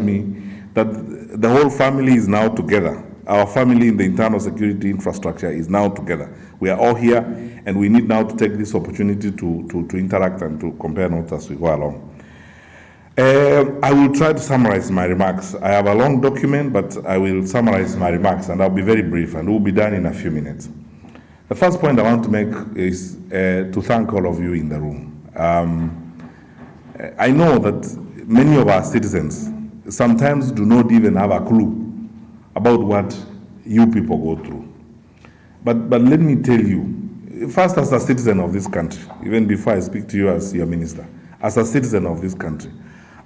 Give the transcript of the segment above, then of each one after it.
me that the whole family is now together. Our family in the internal security infrastructure is now together. We are all here, and we need now to take this opportunity to interact and to compare notes as we go along. I will try to summarize my remarks. I have a long document, but I will summarize my remarks, and I'll be very brief, and we'll be done in a few minutes. The first point I want to make is to thank all of you in the room. I know that many of our citizens sometimes do not even have a clue about what you people go through. But let me tell you, first as a citizen of this country, even before I speak to you as your minister, as a citizen of this country,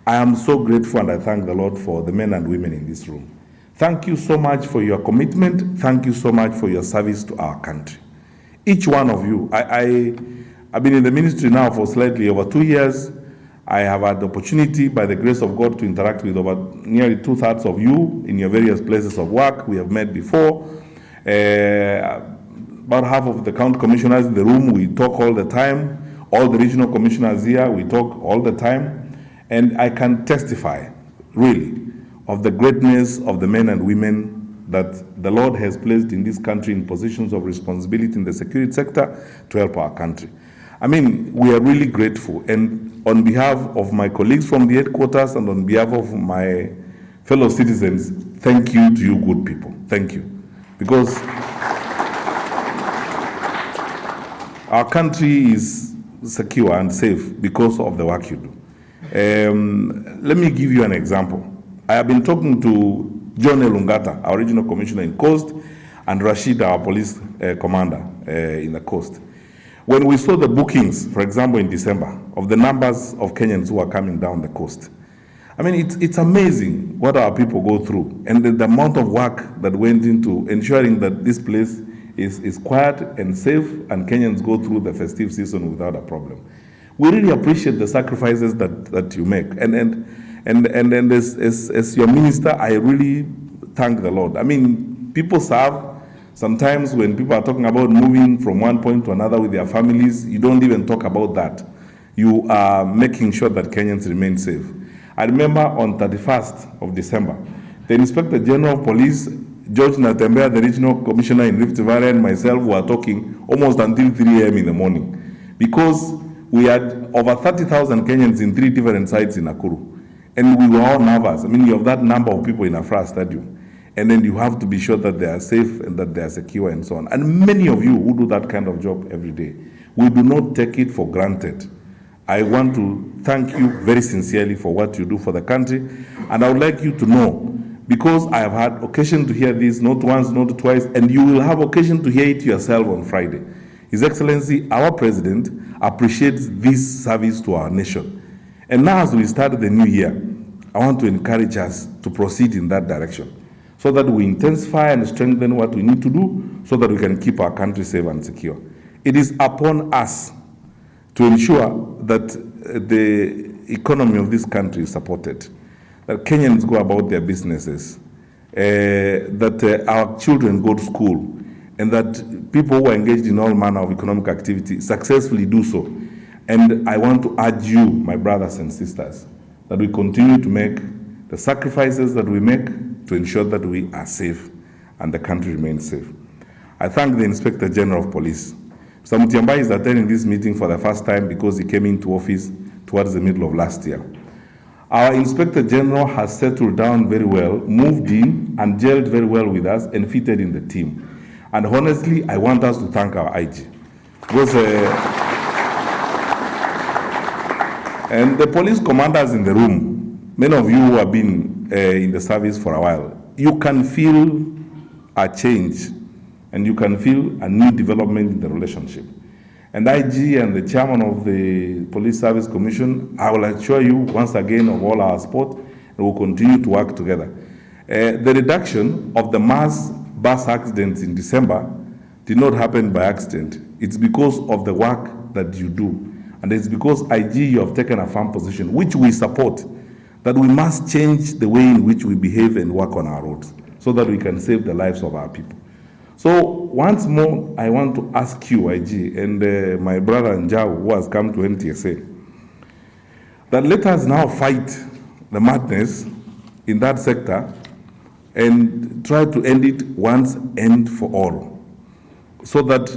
I am so grateful, and I thank the Lord for the men and women in this room. Thank you so much for your commitment. Thank you so much for your service to our country. Each one of you. I've been in the ministry now for slightly over 2 years. I have had the opportunity, by the grace of God, to interact with over nearly 2/3 of you in your various places of work. We have met before. About half of the county commissioners in the room, we talk all the time. All the regional commissioners here, we talk all the time. And I can testify, really, of the greatness of the men and women that the Lord has placed in this country in positions of responsibility in the security sector to help our country. I mean, we are really grateful. And on behalf of my colleagues from the headquarters and on behalf of my fellow citizens, thank you to you good people. Thank you. Because our country is secure and safe because of the work you do. Let me give you an example. I have been talking to John Elungata, our regional commissioner in Coast, and Rashid, our police commander in the Coast. When we saw the bookings, for example, in December, of the numbers of Kenyans who are coming down the coast, I mean, it's amazing what our people go through, and the amount of work that went into ensuring that this place is quiet and safe, and Kenyans go through the festive season without a problem. We really appreciate the sacrifices that you make. And as your minister, I really thank the Lord. I mean, people serve. Sometimes when people are talking about moving from one point to another with their families, you don't even talk about that. You are making sure that Kenyans remain safe. I remember on 31st of December, the Inspector General of Police, George Natembeya, the Regional Commissioner in Rift Valley, and myself were talking almost until 3 a.m. in the morning, because we had over 30,000 Kenyans in 3 different sites in Nakuru. And we were all nervous. I mean, you have that number of people in Afra Stadium. And then you have to be sure that they are safe and that they are secure and so on. And many of you who do that kind of job every day, we do not take it for granted. I want to thank you very sincerely for what you do for the country. And I would like you to know, because I have had occasion to hear this, not once, not twice, and you will have occasion to hear it yourself on Friday. His Excellency, our President, appreciates this service to our nation. And now as we start the new year, I want to encourage us to proceed in that direction so that we intensify and strengthen what we need to do so that we can keep our country safe and secure. It is upon us to ensure that the economy of this country is supported, that Kenyans go about their businesses, that our children go to school, and that people who are engaged in all manner of economic activity successfully do so. And I want to urge you, my brothers and sisters, that we continue to make the sacrifices that we make to ensure that we are safe and the country remains safe. I thank the Inspector General of Police. Mr. Mutiambai is attending this meeting for the first time because he came into office towards the middle of last year. Our Inspector General has settled down very well, moved in and gelled very well with us and fitted in the team. And honestly, I want us to thank our IG. Because, and the police commanders in the room, many of you who have been in the service for a while, you can feel a change and you can feel a new development in the relationship. And IG and the chairman of the Police Service Commission, I will assure you once again of all our support, and we'll continue to work together. The reduction of the mass bus accidents in December did not happen by accident. It's because of the work that you do. And it's because IG, you have taken a firm position, which we support, that we must change the way in which we behave and work on our roads so that we can save the lives of our people. So once more, I want to ask you, IG, and my brother Njau, who has come to NTSA, that let us now fight the madness in that sector and try to end it once and for all, so that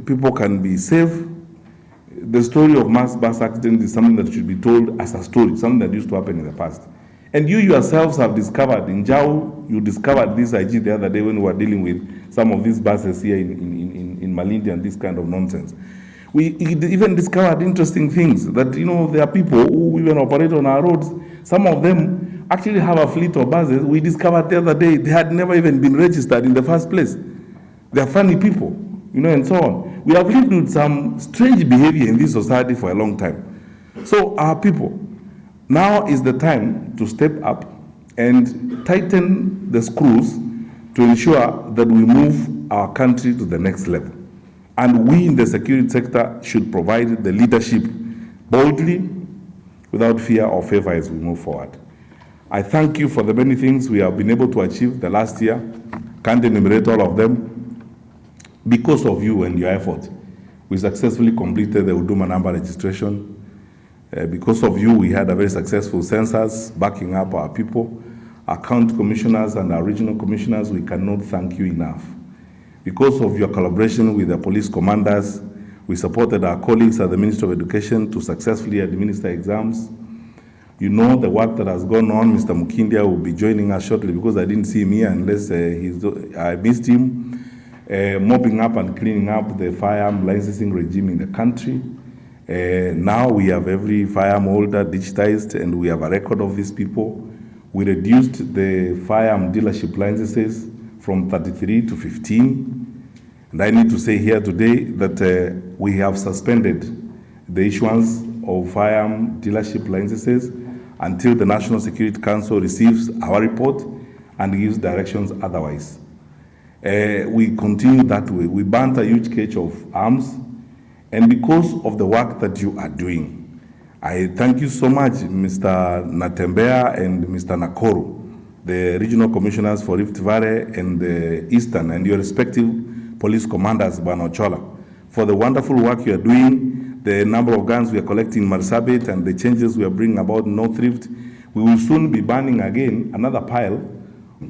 people can be safe. The story of mass bus accident is something that should be told as a story, something that used to happen in the past. And you yourselves have discovered, in Jau, you discovered this IG the other day when we were dealing with some of these buses here in Malindi and this kind of nonsense. We even discovered interesting things that, there are people who even operate on our roads. Some of them actually have a fleet of buses. We discovered the other day they had never even been registered in the first place. They are funny people, and so on. We have lived with some strange behavior in this society for a long time. So our people, now is the time to step up and tighten the screws to ensure that we move our country to the next level. And we in the security sector should provide the leadership boldly, without fear or favor as we move forward. I thank you for the many things we have been able to achieve the last year. Can't enumerate all of them. Because of you and your effort, we successfully completed the Huduma number registration. Because of you, we had a very successful census backing up our people. Our county commissioners and our regional commissioners, we cannot thank you enough. Because of your collaboration with the police commanders, we supported our colleagues at the Ministry of Education to successfully administer exams. You know the work that has gone on. Mr. Mukindia will be joining us shortly because I didn't see him here unless I missed him. Mopping up and cleaning up the firearm licensing regime in the country. Now we have every firearm holder digitized and we have a record of these people. We reduced the firearm dealership licenses from 33 to 15. And I need to say here today that we have suspended the issuance of firearm dealership licenses until the National Security Council receives our report and gives directions otherwise. We continue that way. We burnt a huge cache of arms, and because of the work that you are doing, I thank you so much, Mr. Natembea and Mr. Nakoro, the regional commissioners for Rift Valley and the Eastern, and your respective police commanders, Banochola, for the wonderful work you are doing, the number of guns we are collecting in Marsabit, and the changes we are bringing about in North Rift. We will soon be banning again another pile